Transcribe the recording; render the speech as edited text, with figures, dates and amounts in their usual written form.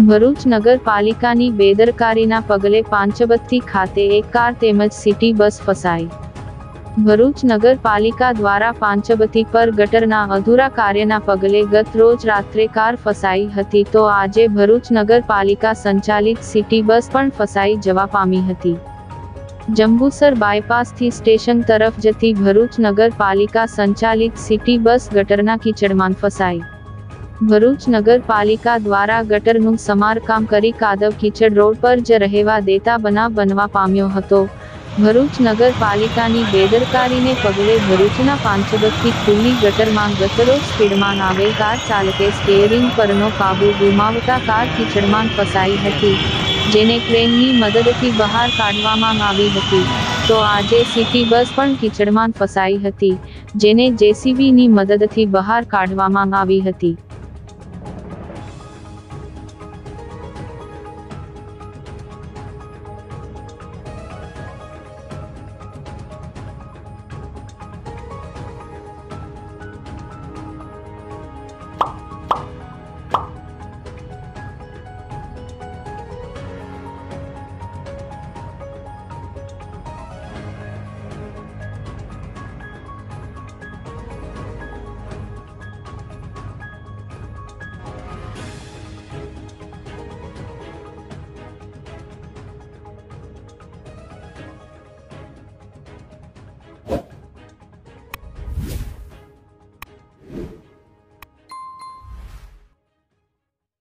ભરૂચ નગરપાલિકાની બેદરકારીના પગલે પાંચબત્તી ખાતે એક કાર તેમજ સિટી બસ ફસાઈ. ભરૂચ નગરપાલિકા દ્વારા પાંચબત્તી પર ગટરના અધૂરા કાર્યના પગલે ગત રોજ રાત્રે કાર ફસાઈ હતી, તો આજે ભરૂચ નગરપાલિકા સંચાલિત સિટી બસ પણ ફસાઈ જવા પામી હતી. જંબુસર બાયપાસથી સ્ટેશન તરફ જતી ભરૂચ નગરપાલિકા સંચાલિત સિટી બસ ગટરના કીચડમાં ફસાઈ. ભરૂચ નગરપાલિકા દ્વારા ગટરનું સમારકામ કરી કાદવ કીચડ રોડ પર જ રહેવા દેતા બનાવ બનવા પામ્યો હતો. ભરૂચ નગરપાલિકાની બેદરકારીને પગલે ભરૂચના પાંચબત્તી ખુલ્લી ગટરમાં ગતરોજ સ્પીડમાં આવેલ કાર ચાલકે સ્ટીયરિંગ પરનો કાબુ ગુમાવતા કાર કીચડમાં ફસાઈ હતી, જેને ક્રેનની મદદથી બહાર કાઢવામાં આવી હતી. તો આજે સિટી બસ પણ કીચડમાં ફસાઈ હતી, જેને જેસીબીની મદદથી બહાર કાઢવામાં આવી હતી.